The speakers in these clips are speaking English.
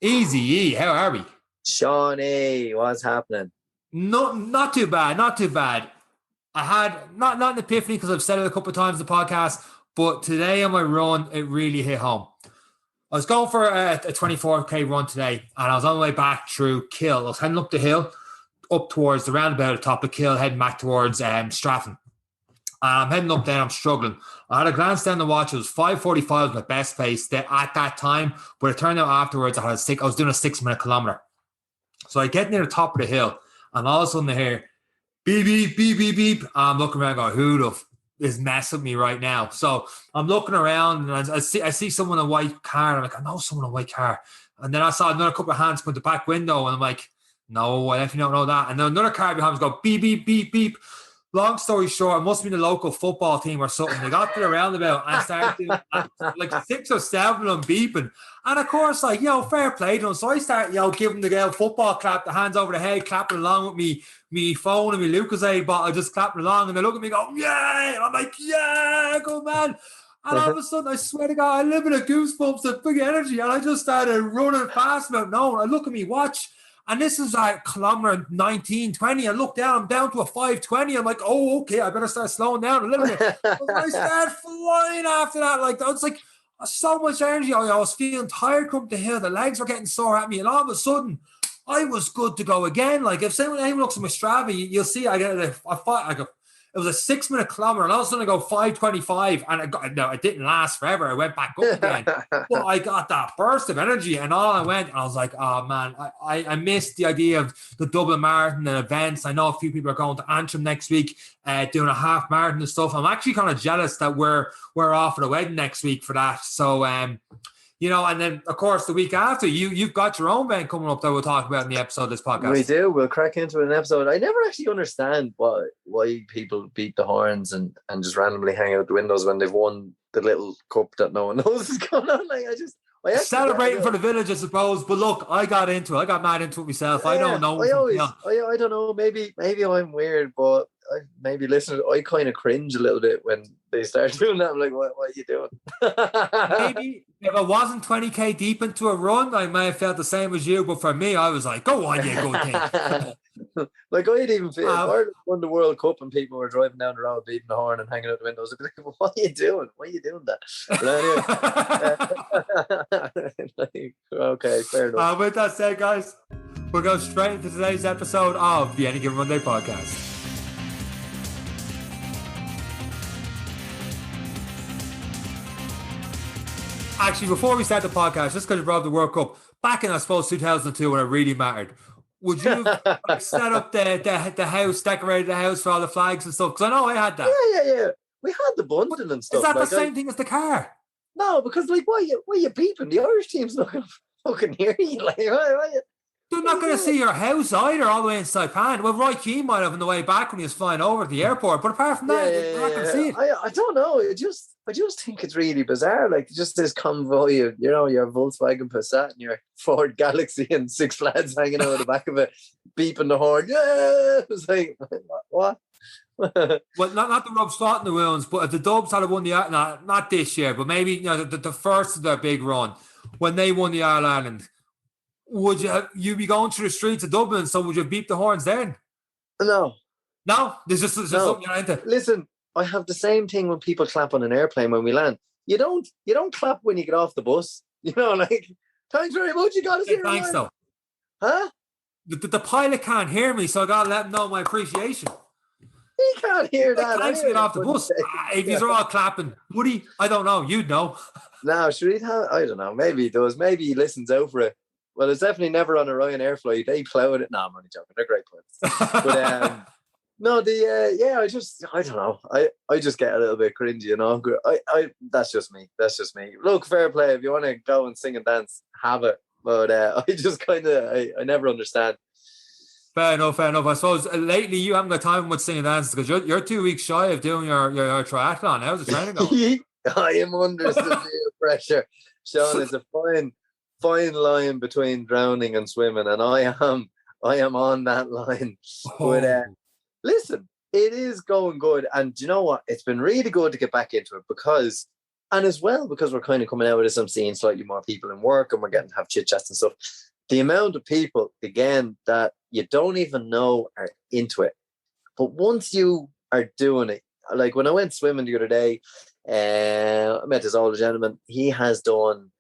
Easy E, how are we? Shawnee, what's happening? Not too bad, not too bad. I had not an epiphany because I've said it a couple of times in the podcast, but today on my run, it really hit home. I was going for a 24K run today, and I was on the way back through Kill. I was heading up the hill, up towards the roundabout at the top of Kill, heading back towards Stratton. I'm heading up there, I'm struggling. I had a glance down the watch. It was 5:45 was my best pace at that time, but it turned out afterwards I was doing a 6 minute kilometer. So I get near the top of the hill, and all of a sudden I hear beep, beep, beep, beep, beep. I'm looking around going, who the is messing with me right now? So I'm looking around, and I see someone in a white car, and I'm like, I know someone in a white car. And then I saw another couple of hands come the back window, and I'm like, no, I definitely don't know that. And then another car behind me go beep, beep, beep, beep. Long story short, it must have been the local football team or something. They got to the roundabout and started doing like 6 or 7 of them beeping. And of course, like, fair play to them. So I start, giving the girl football clap, the hands over the head, clapping along with me phone and me Lucozade bottle, just clapping along. And they look at me and go, yeah. And I'm like, yeah, good man. And all of a sudden, I swear to God, I live in a goosebumps of big energy. And I just started running fast about no. I look at me watch. And this is like kilometer 19, 20. I look down, I'm down to a 5:20. I'm like, oh, okay, I better start slowing down a little bit. I start flying after that. Like, that was like so much energy. I was feeling tired coming to hill. The legs were getting sore at me. And all of a sudden, I was good to go again. Like, if anyone looks at my Strava, you'll see it was a 6 minute kilometer, and all of a sudden I go 5:25, and it didn't last forever. I went back up again, but I got that burst of energy, and all I went, and I was like, oh man, I missed the idea of the Dublin Marathon and events. I know a few people are going to Antrim next week, doing a half marathon and stuff. I'm actually kind of jealous that we're off at a wedding next week for that. So, and then, of course, the week after, you've got your own event coming up that we'll talk about in the episode of this podcast. We do. We'll crack into an episode. I never actually understand why people beat the horns and just randomly hang out the windows when they've won the little cup that no one knows is going on. Like, I celebrating for the village, I suppose. But look, I got into it. I got mad into it myself. Yeah, I don't know. I don't know. Maybe I'm weird, but maybe listeners, I kind of cringe a little bit when they start doing that. I'm like, what are you doing? Maybe if I wasn't 20K deep into a run, I may have felt the same as you. But for me, I was like, go on, you good thing. Like, I'd even feel if Ireland won the World Cup and people were driving down the road beating the horn and hanging out the windows, I'd be like, what are you doing? Why are you doing that? But anyway, okay, fair enough. With that said, guys, we'll go straight into today's episode of the Any Given Runday podcast. Actually, before we start the podcast, just because you brought up the World Cup, back in, I suppose, 2002 when it really mattered, would you set up the house, decorated the house for all the flags and stuff? Because I know I had that. Yeah. We had the bundle and stuff. Is that the same thing as the car? No, because, like, why are you beeping? The Irish team's not going to fucking hear you. Like, why they're not going to see your house either, all the way in Saipan. Well, Roy Keane might have on the way back when he was flying over to the airport, but apart from that, they're not going to see it. I don't know. I just think it's really bizarre. Like, just this convoy of, your Volkswagen Passat and your Ford Galaxy and Six Flags hanging out at the back of it, beeping the horn. Yeah, it was like, what? Well, not to rub salt in the wounds, but if the Dubs had won not this year, but maybe the first of their big run when they won the All Ireland, would you be going through the streets of Dublin? So would you beep the horns then? No, there's just something you're into. Listen, I have the same thing when people clap on an airplane when we land. You don't clap when you get off the bus. Like, thanks very much. You got us here. Thanks though. Huh? The pilot can't hear me, so I gotta let him know my appreciation. He can't hear that. Thanks for getting off the bus. If these are all clapping, would he? I don't know. You'd know. No, should he have? I don't know. Maybe he does. Maybe he listens out for it. Well, it's definitely never on a Ryanair flight. They plowed it. No, I'm only joking. They're great pilots. But no, I don't know. I just get a little bit cringy, that's just me. Look, fair play. If you want to go and sing and dance, have it. But I just kind of, I never understand. Fair enough. I suppose lately you haven't got time much singing and dance because you're 2 weeks shy of doing your triathlon. How's the training going? I am under severe pressure, Sean. It's a fine line between drowning and swimming, and I am on that line. But listen, it is going good, and do you know what? It's been really good to get back into it because And as well, because we're kind of coming out of this, I'm seeing slightly more people in work and we're getting to have chit chats and stuff. The amount of people, again, that you don't even know are into it. But once you are doing it, like when I went swimming the other day, I met this older gentleman. He has done,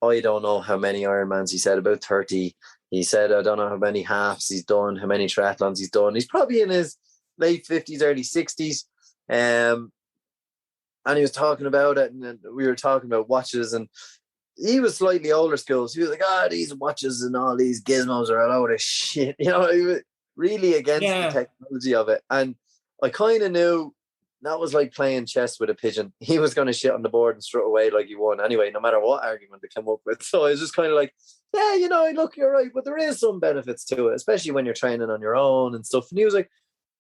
I don't know how many Ironmans. He said about 30. He said, I don't know how many halves he's done, how many triathlons he's done. He's probably in his late 50s, early 60s. And he was talking about it, and we were talking about watches, and he was slightly older school. So he was like, these watches and all these gizmos are a load of shit. You know, he was really against the technology of it. And I kind of knew that was like playing chess with a pigeon. He was going to shit on the board and strut away like he won anyway, no matter what argument they come up with. So I was just kind of like, yeah, you know, look, you're right, but there is some benefits to it, especially when you're training on your own and stuff. And he was like,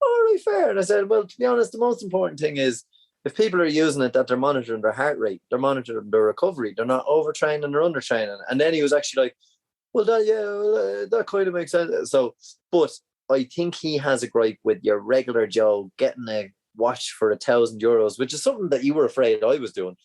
all right, fair. And I said, well, to be honest, the most important thing is if people are using it, that they're monitoring their heart rate, they're monitoring their recovery, they're not overtraining or undertraining. And then he was actually like, well, that kind of makes sense. So, but I think he has a gripe with your regular Joe getting a watch for €1,000, which is something that you were afraid I was doing,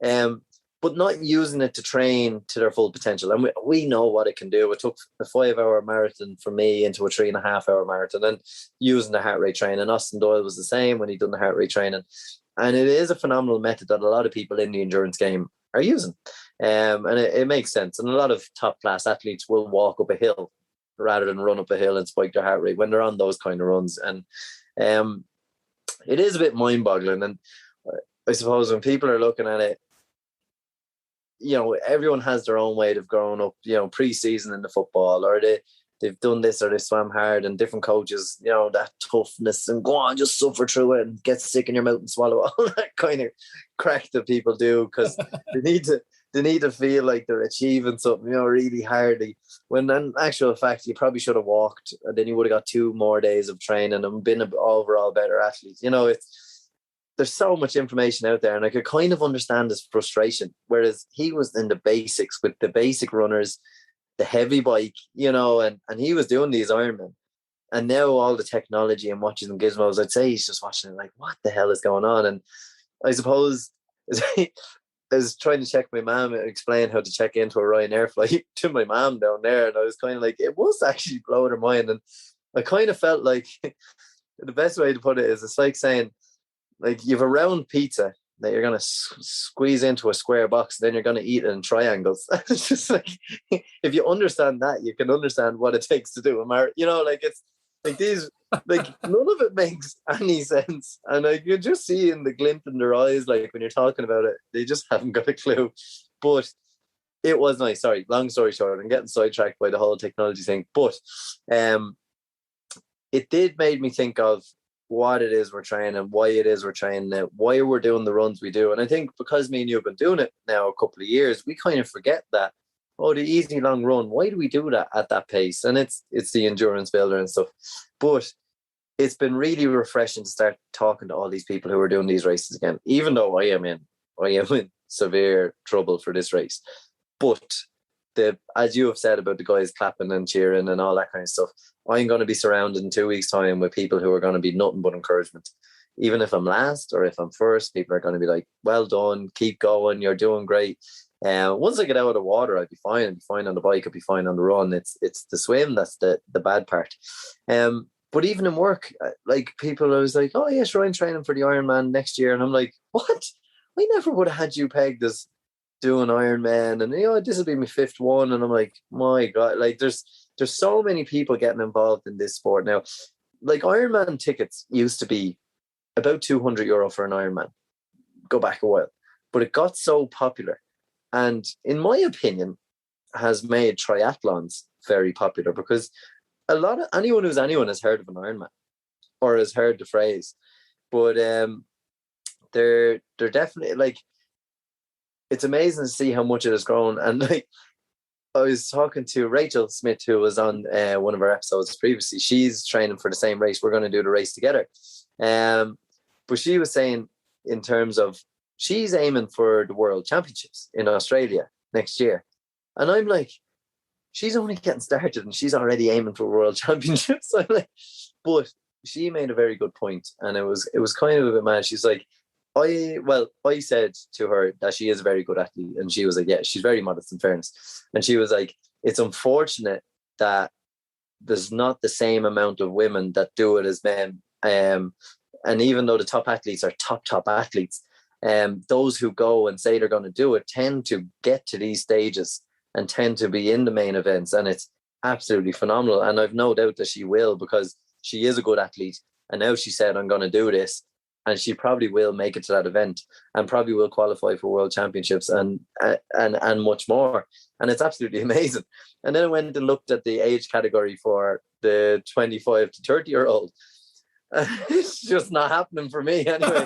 but not using it to train to their full potential. And we know what it can do. It took a 5-hour marathon for me into a 3.5-hour marathon, and using the heart rate training. Austin Doyle was the same when he done the heart rate training. And it is a phenomenal method that a lot of people in the endurance game are using. And it makes sense. And a lot of top class athletes will walk up a hill rather than run up a hill and spike their heart rate when they're on those kind of runs. And it is a bit mind boggling. And I suppose when people are looking at it, you know, everyone has their own way of growing up, you know, pre-season in the football, or they've done this or they swam hard, and different coaches, you know, that toughness and go on, just suffer through it and get sick in your mouth and swallow all that kind of crack that people do, because they need to feel like they're achieving something, you know, really hardly. When in actual fact, you probably should have walked, and then you would have got 2 more days of training and been an overall better athlete. You know, there's so much information out there, and I could kind of understand his frustration. Whereas he was in the basics with the basic runners, the heavy bike, you know, and he was doing these Ironman. And now all the technology and watches and gizmos, I'd say he's just watching it like, what the hell is going on? And I suppose I was trying to check my mom and explain how to check into a Ryanair flight to my mom down there. And I was kind of like, it was actually blowing her mind. And I kind of felt like the best way to put it is, it's like saying, like, you have a round pizza that you're going to squeeze into a square box, then you're going to eat it in triangles. It's just like, if you understand that, you can understand what it takes to do a marathon. You know, like, it's like these, like, none of it makes any sense. And I could just see in the glint in their eyes, like, when you're talking about it, they just haven't got a clue. But it was nice. Sorry, long story short, I'm getting sidetracked by the whole technology thing. But it did made me think of what it is we're training, why it is we're training it, why we're doing the runs we do. And I think because me and you have been doing it now a couple of years, we kind of forget that, oh, the easy long run, why do we do that at that pace? And it's the endurance builder and stuff. But it's been really refreshing to start talking to all these people who are doing these races again, even though I am in severe trouble for this race. But as you have said about the guys clapping and cheering and all that kind of stuff, I'm going to be surrounded in 2 weeks' time with people who are going to be nothing but encouragement. Even if I'm last or if I'm first, people are going to be like, well done, keep going, you're doing great. Once I get out of the water, I'd be fine. I'd be fine on the bike, I'd be fine on the run. It's the swim that's the bad part. But even in work, like, people are always like, oh yeah, sure, I'm training for the Ironman next year. And I'm like, what? I never would have had you pegged as doing Ironman, and, you know, this will be my 5th one. And I'm like, my God, like, there's so many people getting involved in this sport now. Like, Ironman tickets used to be about €200 for an Ironman, go back a while, but it got so popular, and in my opinion has made triathlons very popular, because anyone has heard of an Ironman or has heard the phrase, but they're definitely, like, it's amazing to see how much it has grown. And, like, I was talking to Rachel Smith, who was on one of our episodes previously. She's training for the same race. We're going to do the race together. But she was saying, in terms of, she's aiming for the World Championships in Australia next year. And I'm like, she's only getting started and she's already aiming for World Championships. I'm like, but she made a very good point, and it was kind of a bit mad. She's like, I said to her that she is a very good athlete, and she was like, yeah, she's very modest in fairness. And she was like, it's unfortunate that there's not the same amount of women that do it as men. And even though the top athletes are top athletes, those who go and say they're going to do it tend to get to these stages and tend to be in the main events. And it's absolutely phenomenal. And I've no doubt that she will, because she is a good athlete. And now she said, I'm going to do this. And she probably will make it to that event and probably will qualify for world championships and much more. And it's absolutely amazing. And then I went and looked at the age category for the 25 to 30-year-old. It's just not happening for me anyway.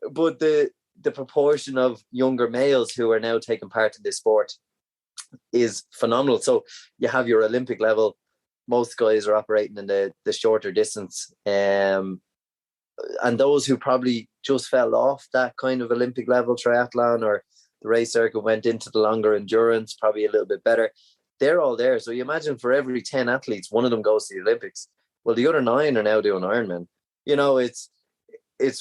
but the proportion of younger males who are now taking part in this sport is phenomenal. So you have your Olympic level. Most guys are operating in the shorter distance. And those who probably just fell off that kind of Olympic level triathlon, or the race circuit, went into the longer endurance, probably a little bit better, they're all there. So you imagine for every 10 athletes, one of them goes to the Olympics. Well, the other 9 are now doing Ironman. You know, it's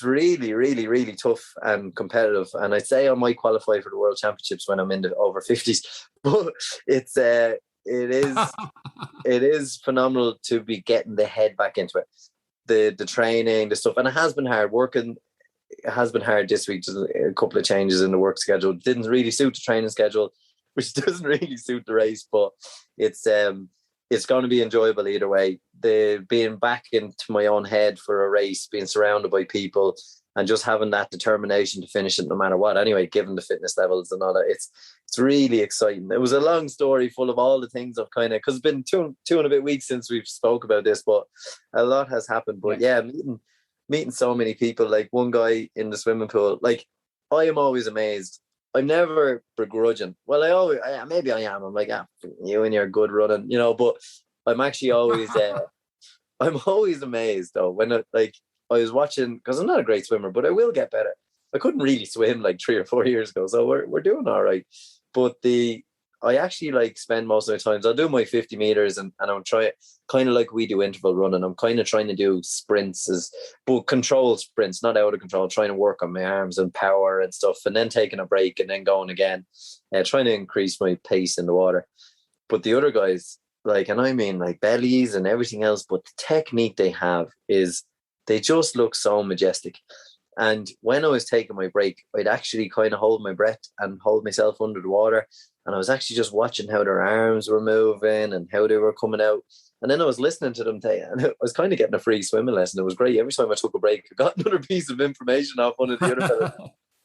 really, really, really tough and competitive. And I'd say I might qualify for the World Championships when I'm in the over 50s. But it is phenomenal to be getting the head back into it. The training, the stuff, and it has been hard working. It has been hard this week. Just a couple of changes in the work schedule didn't really suit the training schedule, which doesn't really suit the race. But it's going to be enjoyable either way. The being back into my own head for a race, being surrounded by people, and just having that determination to finish it no matter what. Anyway, given the fitness levels and all that, it's really exciting. It was a long story full of all the things I've kind of, because it's been two and a bit weeks since we've spoke about this, but a lot has happened. But yeah, meeting so many people, like one guy in the swimming pool, like I am always amazed. I'm never begrudging. Well, maybe I am. I'm like, you and your good running, you know, but I'm actually always, I'm always amazed though, when I was watching, because I'm not a great swimmer, but I will get better. I couldn't really swim like 3 or 4 years ago, so we're doing all right. But I actually like spend most of the times, I'll do my 50 meters and I'm trying, kind of like we do interval running. I'm kind of trying to do sprints, but controlled sprints, not out of control, trying to work on my arms and power and stuff, and then taking a break and then going again, trying to increase my pace in the water. But the other guys, like, and I mean like bellies and everything else, but the technique they have is, they just look so majestic. And when I was taking my break, I'd actually kind of hold my breath and hold myself under the water. And I was actually just watching how their arms were moving and how they were coming out. And then I was listening to them, and I was kind of getting a free swimming lesson. It was great. Every time I took a break, I got another piece of information off one of the other fellas.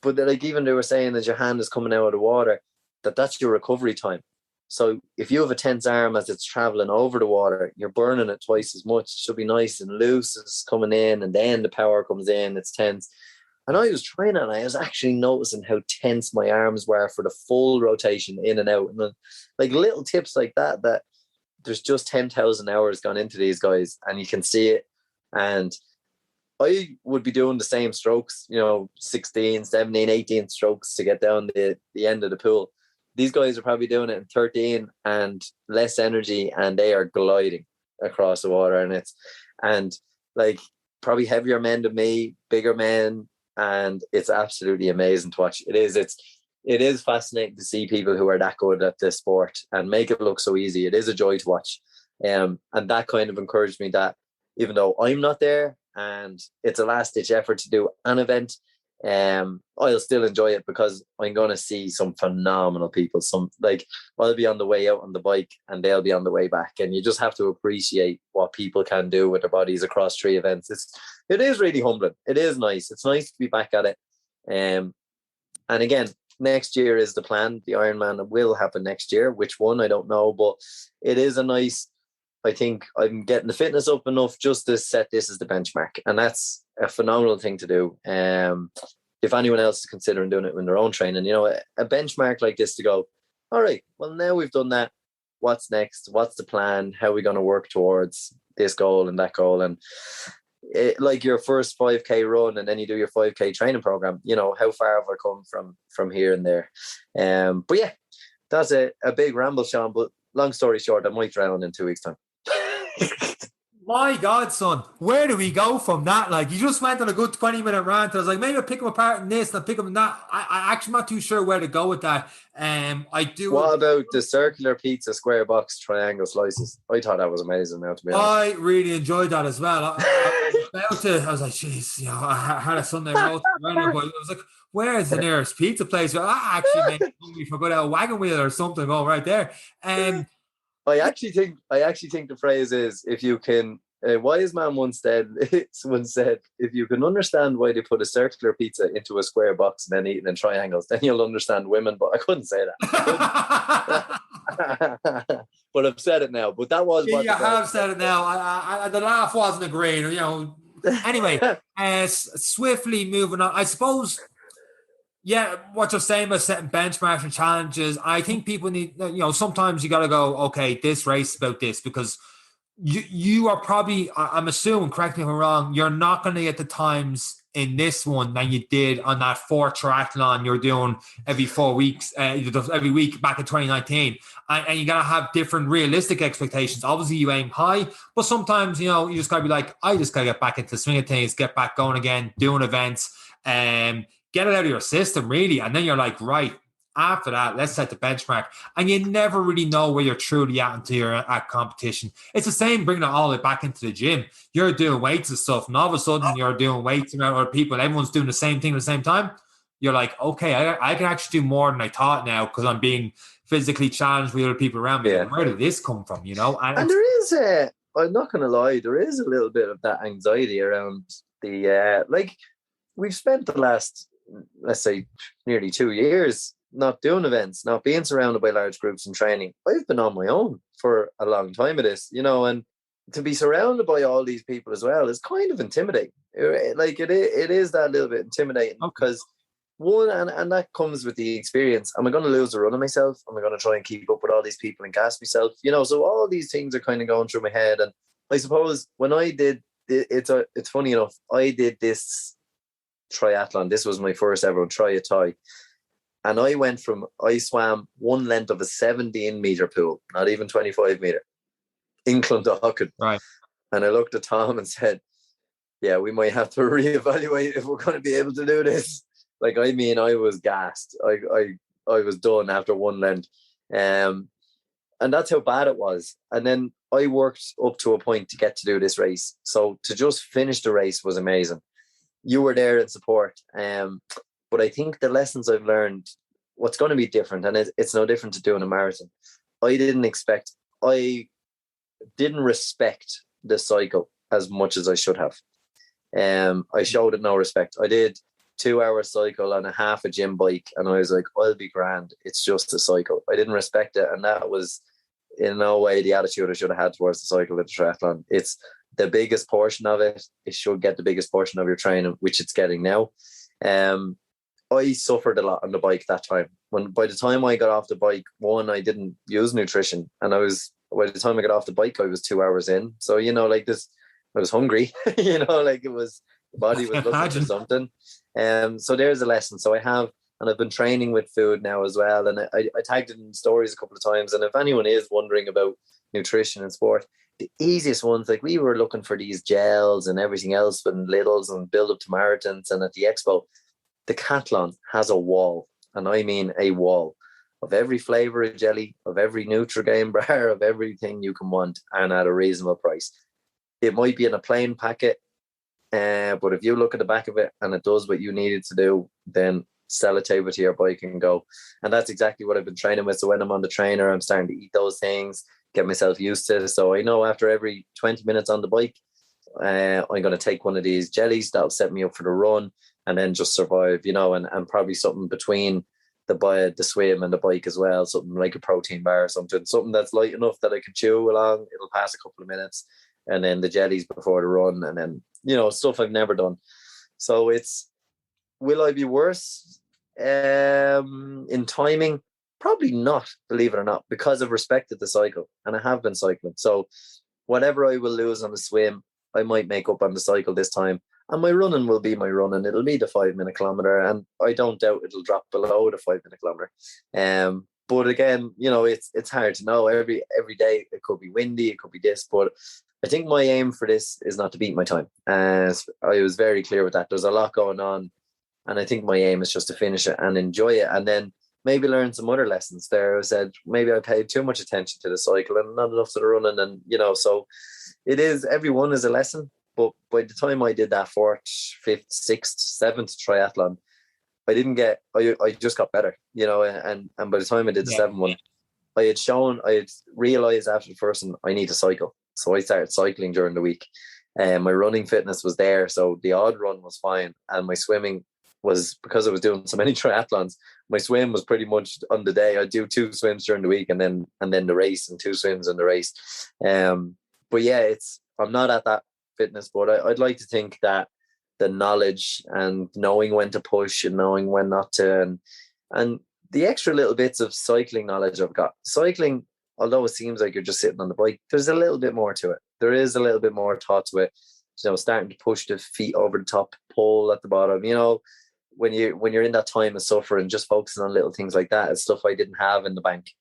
But like, even they were saying that your hand is coming out of the water, that's your recovery time. So if you have a tense arm as it's traveling over the water, you're burning it twice as much. It should be nice and loose as coming in, and then the power comes in, it's tense. And I was trying it, and I was actually noticing how tense my arms were for the full rotation in and out. And like little tips like that there's just 10,000 hours gone into these guys, and you can see it. And I would be doing the same strokes, 16, 17, 18 strokes to get down the end of the pool. These guys are probably doing it in 13 and less energy, and they are gliding across the water. And like probably heavier men than me, bigger men, and it's absolutely amazing to watch. It is fascinating to see people who are that good at this sport and make it look so easy. It is a joy to watch. And that kind of encouraged me that even though I'm not there and it's a last ditch effort to do an event, I'll still enjoy it, because I'm going to see some phenomenal people. I'll be on the way out on the bike and they'll be on the way back, and you just have to appreciate what people can do with their bodies across 3 events. It is really humbling. It is nice. It's nice to be back at it. And again, next year is the plan. The Ironman will happen next year. Which one, I don't know, but it is I think I'm getting the fitness up enough just to set this as the benchmark. And that's a phenomenal thing to do. If anyone else is considering doing it in their own training, a benchmark like this to go, all right, well, now we've done that. What's next? What's the plan? How are we going to work towards this goal and that goal? And like your first 5K run, and then you do your 5K training program, how far have I come from here and there? But yeah, that's a big ramble, Seán. But long story short, I might drown in 2 weeks' time. My God, son, where do we go from that? Like, you just went on a good 20-minute rant. I was like, maybe I'll pick them apart in this and I'll pick them in that. I actually not too sure where to go with that. I do. What about the circular pizza, square box, triangle slices? I thought that was amazing now, to be honest. I really enjoyed that as well. I was like, jeez, I had a Sunday roast, but I was like, where's the nearest pizza place? Well, I actually made me hungry for a wagon wheel or something. Oh, right there. I actually think the phrase is, if you can. Wise man once said, if you can understand why they put a circular pizza into a square box and then eat it in triangles, then you'll understand women. But I couldn't say that. But I've said it now. But that was what you have said it now. The laugh wasn't agreeing. Anyway, swiftly moving on. I suppose. Yeah, what you're saying about setting benchmarks and challenges, I think people need, sometimes you got to go, okay, this race is about this, because you are probably, I'm assuming, correct me if I'm wrong, you're not going to get the times in this one that you did on that 4 triathlon you're doing every 4 weeks, every week back in 2019. And you got to have different realistic expectations. Obviously, you aim high, but sometimes, you just got to be like, I just got to get back into the swing of things, get back going again, doing events, get it out of your system, really. And then you're like, right, after that, let's set the benchmark. And you never really know where you're truly at until you're at competition. It's the same bringing it all the way back into the gym. You're doing weights and stuff, and all of a sudden you're doing weights around other people. Everyone's doing the same thing at the same time. You're like, okay, I can actually do more than I thought now because I'm being physically challenged with other people around me. Yeah. Where did this come from, And there is, I'm not going to lie, there is a little bit of that anxiety around the, we've spent the last, let's say, nearly 2 years not doing events, not being surrounded by large groups and training. I've been on my own for a long time of this, and to be surrounded by all these people as well is kind of intimidating. Like it is that little bit intimidating because one, and that comes with the experience. Am I going to lose a run of myself? Am I going to try and keep up with all these people and gas myself? So all these things are kind of going through my head. And I suppose when I did, it's funny enough, I did this triathlon. This was my first ever triathlon. And I swam one length of a 17-meter pool, not even 25 meter, in Clondalkin. Right. And I looked at Tom and said, yeah, we might have to reevaluate if we're going to be able to do this. Like, I was gassed. I was done after one length. And that's how bad it was. And then I worked up to a point to get to do this race. So to just finish the race was amazing. You were there in support. But I think the lessons I've learned, what's going to be different, and it's no different to doing a marathon. I didn't respect the cycle as much as I should have. I showed it no respect. I did 2-hour cycle on a half a gym bike, and I was like, I'll be grand. It's just a cycle. I didn't respect it, and that was in no way the attitude I should have had towards the cycle of the triathlon. It's the biggest portion of it. It should get the biggest portion of your training, which it's getting now. I suffered a lot on the bike that time. By the time I got off the bike, one, I didn't use nutrition, and by the time I got off the bike, I was 2 hours in. So this, I was hungry. The body was looking for something. So there's a lesson. So I've been training with food now as well, and I tagged it in stories a couple of times. And if anyone is wondering about nutrition and sport, the easiest ones, like we were looking for these gels and everything else and littles and build up to marathons, and at the expo. Decathlon has a wall, and I mean a wall, of every flavour of jelly, of every Nutrigrain bar, of everything you can want, and at a reasonable price. It might be in a plain packet, but if you look at the back of it and it does what you need it to do, then sellotape it to your bike and go. And that's exactly what I've been training with. So when I'm on the trainer, I'm starting to eat those things, get myself used to it. So I know after every 20 minutes on the bike, I'm going to take one of these jellies. That'll set me up for the run, and then just survive, and probably something between the swim and the bike as well, something like a protein bar or something that's light enough that I can chew along. It'll pass a couple of minutes, and then the jellies before the run, and then stuff I've never done. So will I be worse in timing? Probably not, believe it or not, because I've respected the cycle and I have been cycling. So whatever I will lose on the swim, I might make up on the cycle this time. And my running will be my running. It'll be the 5-minute kilometre, and I don't doubt it'll drop below the 5-minute kilometre. But again, it's hard to know. Every day it could be windy, it could be this, but I think my aim for this is not to beat my time. I was very clear with that. There's a lot going on, and I think my aim is just to finish it and enjoy it, and then maybe learn some other lessons there. I said maybe I paid too much attention to the cycle and not enough to the running, and so it is, every one is a lesson. But by the time I did that 4th, 5th, 6th, 7th triathlon, I just got better, and by the time I did the 7th one, I had realized after the first one, I need to cycle. So I started cycling during the week, and my running fitness was there. So the odd run was fine. And my swimming was, because I was doing so many triathlons, my swim was pretty much on the day. I'd do 2 swims during the week and then the race, and 2 swims in the race. But yeah, I'm not at that fitness, but I'd like to think that the knowledge and knowing when to push and knowing when not to, and the extra little bits of cycling knowledge I've got. Cycling, although it seems like you're just sitting on the bike, there's a little bit more to it. There is a little bit more thought to it. Starting to push the feet over the top, pull at the bottom. When you're in that time of suffering, just focusing on little things like that is stuff I didn't have in the bank.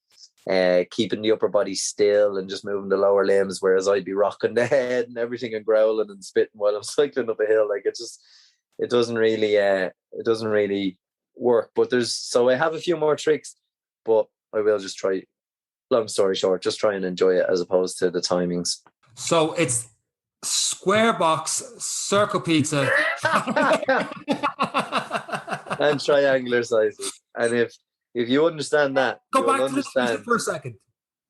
Keeping the upper body still and just moving the lower limbs, whereas I'd be rocking the head and everything and growling and spitting while I'm cycling up a hill. Like it doesn't really work. But I have a few more tricks, but I will just try. Long story short, just try and enjoy it as opposed to the timings. So it's square box, circle pizza, and triangular sizes. And if you understand that, go back to the for a second.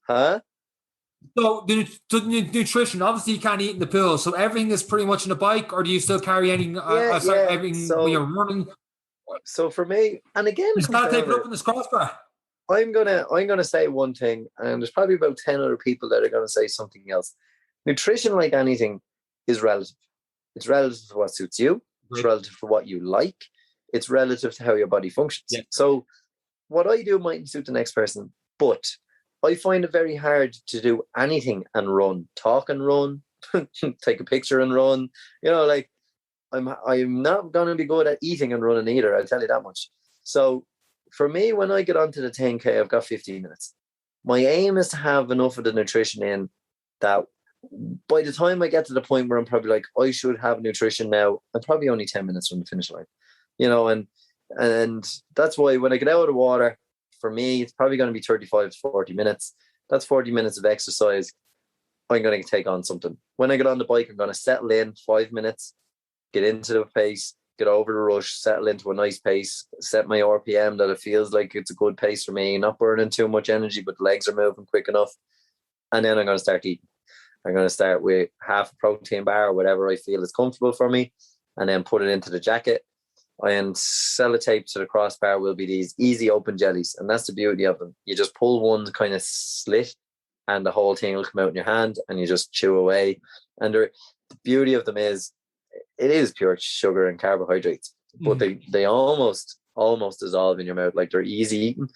Huh? So the nutrition, obviously you can't eat in the pool, so everything is pretty much in the bike, or do you still carry anything? Everything when you're running. So for me, and again, you just gotta take it up in this crossbar. I'm gonna say one thing, and there's probably about 10 other people that are gonna say something else. Nutrition, like anything, is relative. It's relative to what suits you. It's relative to what you like. It's relative to how your body functions. Yeah. So what I do mightn't suit the next person, but I find it very hard to do anything and run, talk and run, take a picture and run. I'm not going to be good at eating and running either. I'll tell you that much. So for me, when I get onto the 10K, I've got 15 minutes. My aim is to have enough of the nutrition in that by the time I get to the point where I'm probably like, I should have nutrition now, I'm probably only 10 minutes from the finish line, and that's why when I get out of the water, for me, it's probably going to be 35 to 40 minutes. That's 40 minutes of exercise. I'm going to take on something. When I get on the bike, I'm going to settle in 5 minutes, get into the pace, get over the rush, settle into a nice pace, set my RPM that it feels like it's a good pace for me, not burning too much energy, but the legs are moving quick enough. And then I'm going to start eating. I'm going to start with half a protein bar or whatever I feel is comfortable for me, and then put it into the jacket. And sellotape to the crossbar will be these easy open jellies. And that's the beauty of them. You just pull one kind of slit and the whole thing will come out in your hand and you just chew away. And the beauty of them is it is pure sugar and carbohydrates, but they almost dissolve in your mouth. Like they're easy eating.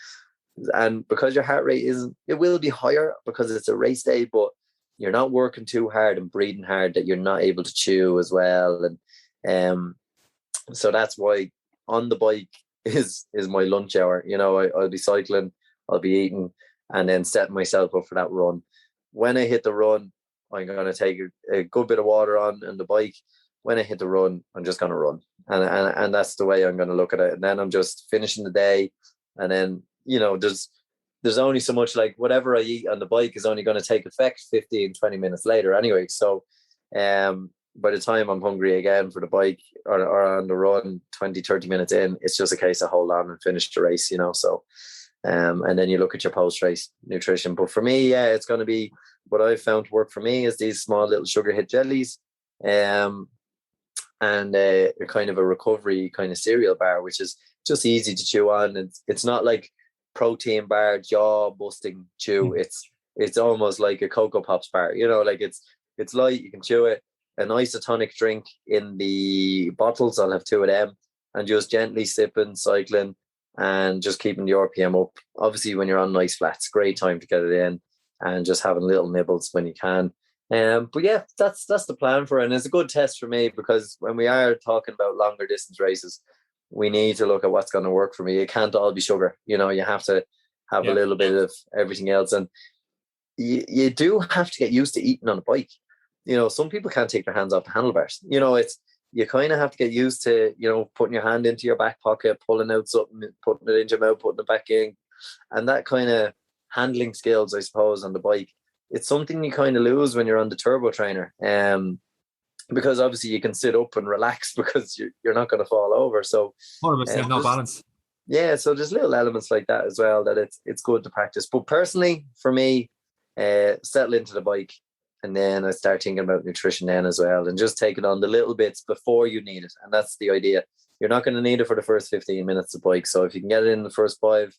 And because your heart rate it will be higher because it's a race day, but you're not working too hard and breathing hard that you're not able to chew as well. And so that's why on the bike is my lunch hour. I'll be cycling, I'll be eating, and then setting myself up for that run. When I hit the run, I'm going to take a good bit of water on the bike. When I hit the run, I'm just going to run. And that's the way I'm going to look at it. And then I'm just finishing the day. And then, there's only so much, like whatever I eat on the bike is only going to take effect 15, 20 minutes later anyway. So by the time I'm hungry again for the bike or on the run 20, 30 minutes in, it's just a case of hold on and finish the race, So and then you look at your post-race nutrition. But for me, it's going to be what I've found to work for me is these small little sugar hit jellies and a kind of a recovery kind of cereal bar, which is just easy to chew on. It's not like protein bar, jaw busting chew. It's almost like a Cocoa Pops bar, like it's light, you can chew it. An isotonic drink in the bottles, I'll have 2 of them, and just gently sipping, cycling, and just keeping the RPM up. Obviously, when you're on nice flats, great time to get it in, and just having little nibbles when you can. But yeah, that's the plan for it. And it's a good test for me because when we are talking about longer distance races, we need to look at what's going to work for me. It can't all be sugar. You have to have a little bit of everything else. And you do have to get used to eating on a bike. some people can't take their hands off the handlebars. You kind of have to get used to, putting your hand into your back pocket, pulling out something, putting it into your mouth, putting it back in. And that kind of handling skills, I suppose, on the bike, it's something you kind of lose when you're on the turbo trainer. Because obviously you can sit up and relax because you're not going to fall over. So 100% no balance. Yeah, so there's little elements like that as well that it's good to practice. But personally, for me, settle into the bike. And then I start thinking about nutrition then as well, and just taking on the little bits before you need it. And that's the idea. You're not going to need it for the first 15 minutes of bike. So if you can get it in the first 5,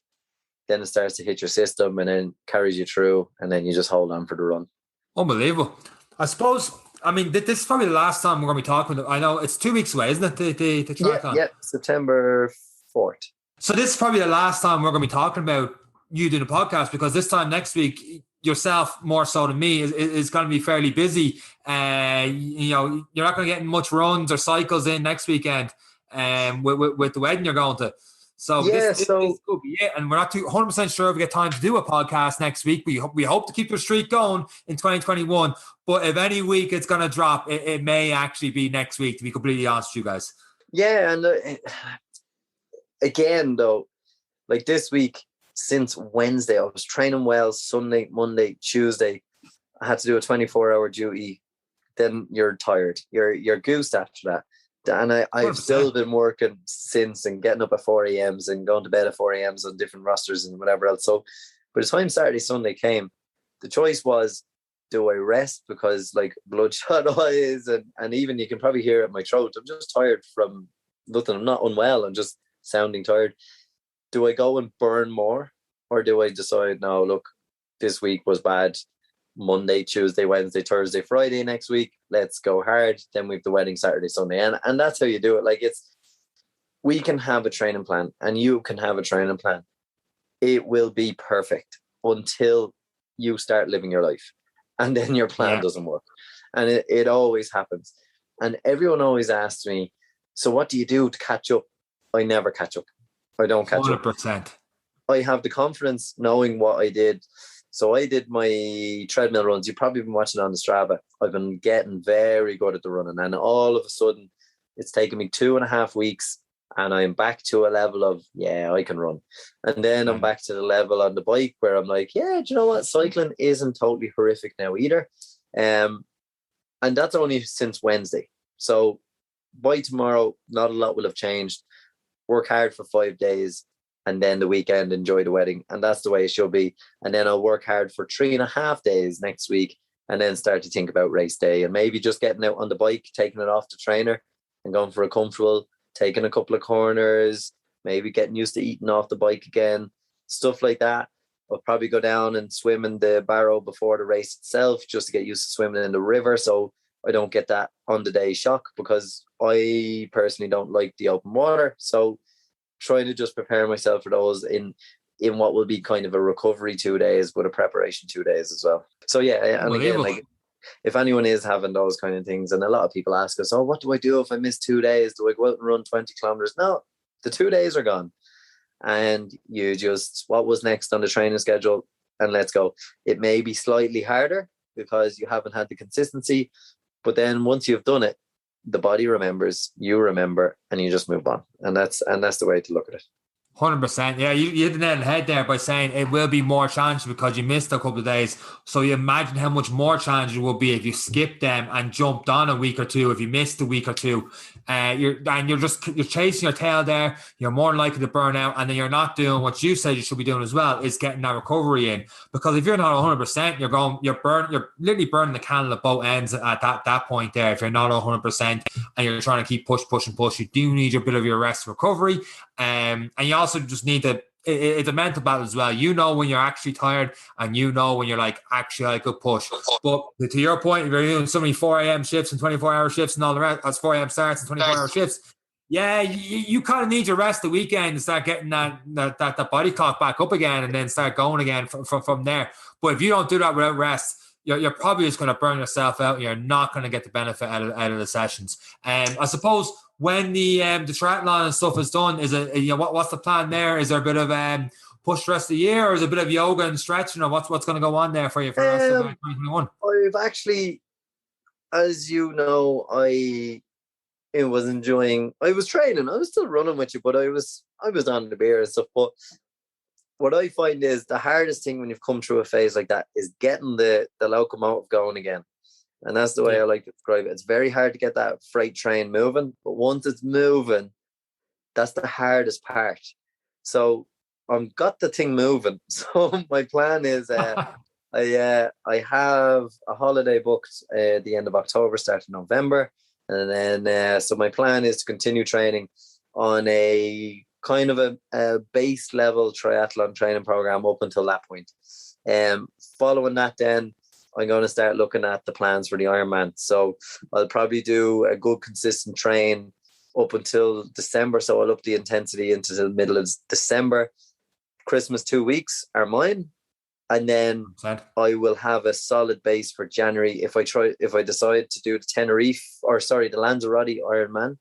then it starts to hit your system and then carries you through, and then you just hold on for the run. Unbelievable. I suppose, this is probably the last time we're going to be talking. I know it's 2 weeks away, isn't it? The triathlon? Yeah, September 4th. So this is probably the last time we're going to be talking about you doing a podcast, because this time next week, yourself more so than me is going to be fairly busy. You're not going to get much runs or cycles in next weekend with the wedding you're going to. So this could be it. And we're not 100% sure if we get time to do a podcast next week. We hope to keep the streak going in 2021. But if any week it's going to drop, it may actually be next week, to be completely honest with you guys. Yeah, and again, though, like this week, since Wednesday, I was training well Sunday, Monday, Tuesday. I had to do a 24-hour duty. Then you're tired. You're goosed after that. And I've still been working since, and getting up at 4 a.m. and going to bed at 4 a.m. on different rosters and whatever else. So by the time Saturday, Sunday came, the choice was, do I rest because like bloodshot eyes and even you can probably hear it in my throat. I'm just tired from nothing. I'm not unwell. I'm just sounding tired. Do I go and burn more, or do I decide, no, look, this week was bad. Monday, Tuesday, Wednesday, Thursday, Friday next week, let's go hard. Then we have the wedding Saturday, Sunday. And that's how you do it. Like we can have a training plan and you can have a training plan. It will be perfect until you start living your life. And then your plan doesn't work. And it always happens. And everyone always asks me, so what do you do to catch up? I never catch up. I don't catch 100%. up. I have the confidence knowing what I did. So I did my treadmill runs. You've probably been watching on the Strava. I've been getting very good at the running. And all of a sudden, it's taken me 2.5 weeks. And I'm back to a level of, I can run. And then I'm back to the level on the bike where I'm like, do you know what? Cycling isn't totally horrific now either. And that's only since Wednesday. So by tomorrow, not a lot will have changed. Work hard for 5 days. And then the weekend, enjoy the wedding. And that's the way it should be. And then I'll work hard for 3.5 days next week and then start to think about race day and maybe just getting out on the bike, taking it off the trainer and going for a comfortable, taking a couple of corners, maybe getting used to eating off the bike again, stuff like that. I'll probably go down and swim in the Barrow before the race itself just to get used to swimming in the river so I don't get that on the day shock, because I personally don't like the open water. So trying to just prepare myself for those in what will be kind of a recovery 2 days, but a preparation 2 days as well. So and again, like if anyone is having those kind of things, and a lot of people ask us, oh, what do I do if I miss 2 days? Do I go out and run 20 kilometers? No, the 2 days are gone. And you just, what was next on the training schedule? And let's go. It may be slightly harder because you haven't had the consistency, but then once you've done it, the body remembers, you remember, and you just move on. And that's the way to look at it. 100%. Yeah, you hit the nail on the head there by saying it will be more challenging because you missed a couple of days. So you imagine how much more challenging it will be if you skipped them and jumped on a week or two. If you missed a week or two, you're chasing your tail there. You're more likely to burn out, and then you're not doing what you said you should be doing as well, is getting that recovery in. Because if you're not 100%, you're literally burning the candle at both ends at that point there. If you're not 100% and you're trying to keep push, you do need a bit of your rest recovery. And you also just need to, it's a mental battle as well. You know when you're actually tired, and you know when you're like, actually I could push. But to your point, if you're doing so many 4 a.m. shifts and 24-hour shifts and all the rest, that's 4 a.m. starts and 24-hour shifts. Yeah, you kind of need your rest the weekend and start getting that body clock back up again, and then start going again from there. But if you don't do that without rest, you're probably just going to burn yourself out, and you're not going to get the benefit out of the sessions. I suppose when the triathlon and stuff is done, is it, what's the plan there? Is there a bit of push the rest of the year, or is it a bit of yoga and stretching, or what's going to go on there for you for the rest of 2021? I've actually, as you know, I was training. I was still running with you, but I was on the beer and stuff. But what I find is the hardest thing when you've come through a phase like that is getting the locomotive going again. And that's the way I like to describe it. It's very hard to get that freight train moving, but once it's moving, that's the hardest part. So I've got the thing moving. So my plan is I have a holiday booked at the end of October, start of November. And then so my plan is to continue training on a kind of a base level triathlon training program up until that point. Following that, then I'm going to start looking at the plans for the Ironman. So I'll probably do a good consistent train up until December. So I'll up the intensity into the middle of December. Christmas 2 weeks are mine. And then I will have a solid base for January if I decide to do the Lanzarote Ironman,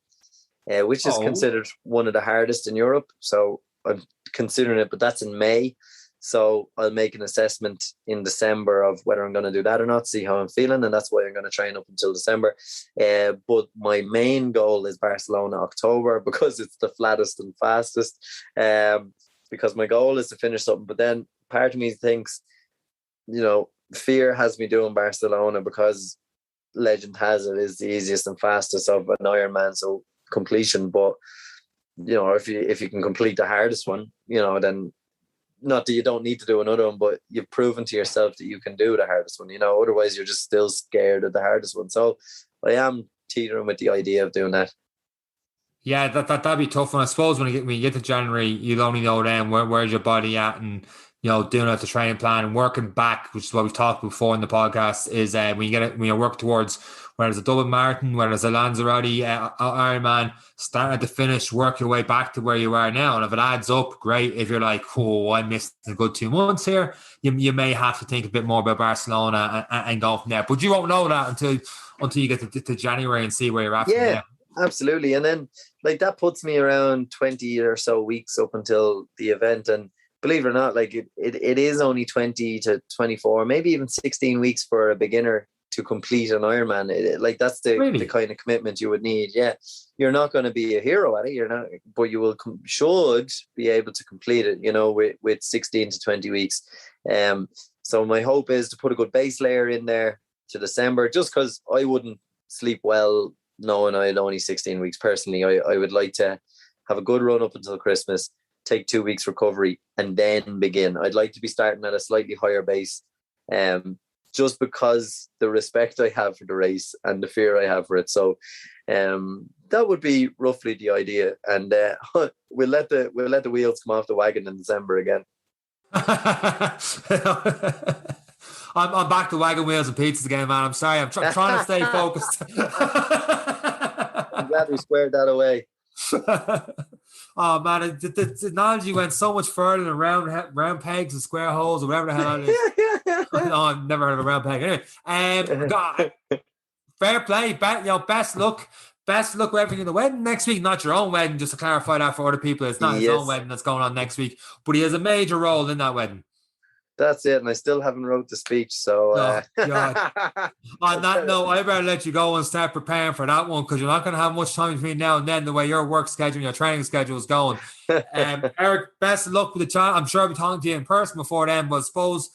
which is considered one of the hardest in Europe. So I'm considering it, but that's in May. So I'll make an assessment in December of whether I'm going to do that or not, see how I'm feeling. And that's why I'm going to train up until December. But my main goal is Barcelona, October, because it's the flattest and fastest. Because my goal is to finish something. But then part of me thinks, fear has me doing Barcelona because legend has it is the easiest and fastest of an Ironman. So completion. But, if you can complete the hardest one, then not that you don't need to do another one, but you've proven to yourself that you can do the hardest one, otherwise you're just still scared of the hardest one. So I am teetering with the idea of doing that. Yeah, that'd be tough. And I suppose when you get to January, you'll only know then where's your body at, and doing out the training plan and working back, which is what we've talked before in the podcast, is when you work towards whether it's a Dublin Marathon, whether it's a Lanzarote Ironman, start at the finish, work your way back to where you are now. And if it adds up, great. If you're like, I missed a good 2 months here, you may have to think a bit more about Barcelona and go from there. But you won't know that until you get to January and see where you're at. Yeah, absolutely. And then that puts me around 20 or so weeks up until the event. And believe it or not, it is only 20 to 24, maybe even 16 weeks for a beginner to complete an Ironman. That's the kind of commitment you would need. Yeah, you're not going to be a hero at it. You're not, but you should be able to complete it. With 16 to 20 weeks. So my hope is to put a good base layer in there to December, just because I wouldn't sleep well knowing I had only 16 weeks. Personally, I would like to have a good run up until Christmas, take 2 weeks recovery, and then begin. I'd like to be starting at a slightly higher base, just because the respect I have for the race and the fear I have for it. So that would be roughly the idea. And we'll let the wheels come off the wagon in December again. I'm back to wagon wheels and pizzas again, man. I'm sorry. I'm trying to stay focused. I'm glad we squared that away. Oh man, the analogy went so much further than round pegs and square holes or whatever the hell it is. No, I've never heard of a round peg. Anyway, fair play. Best luck. Best of luck with everything in the wedding next week. Not your own wedding, just to clarify that for other people. It's not his own wedding that's going on next week, but he has a major role in that wedding. That's it, and I still haven't wrote the speech. So on that note, I better let you go and start preparing for that one, because you're not going to have much time between now and then, the way your work schedule and your training schedule is going. Eric, best of luck with the chat. I'm sure I'll be talking to you in person before then, but I suppose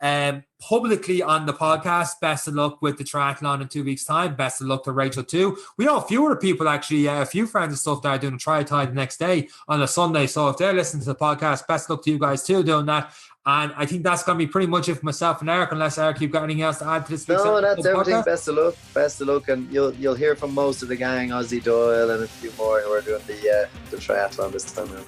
publicly on the podcast, best of luck with the triathlon in 2 weeks' time. Best of luck to Rachel too. We know a few other people, actually, a few friends and stuff that are doing a triathlon the next day on a Sunday. So if they're listening to the podcast, best of luck to you guys too doing that. And I think that's going to be pretty much it for myself and Eric, unless Eric, you've got anything else to add to this week's No, that's everything. Podcast? Best of luck, and you'll hear from most of the gang, Ozzy Doyle and a few more who are doing the triathlon this time around.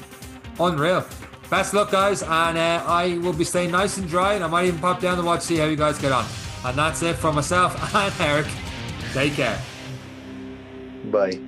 Unreal. Best of luck, guys, and I will be staying nice and dry, and I might even pop down to watch, see how you guys get on. And that's it from myself and Eric. Take care. Bye.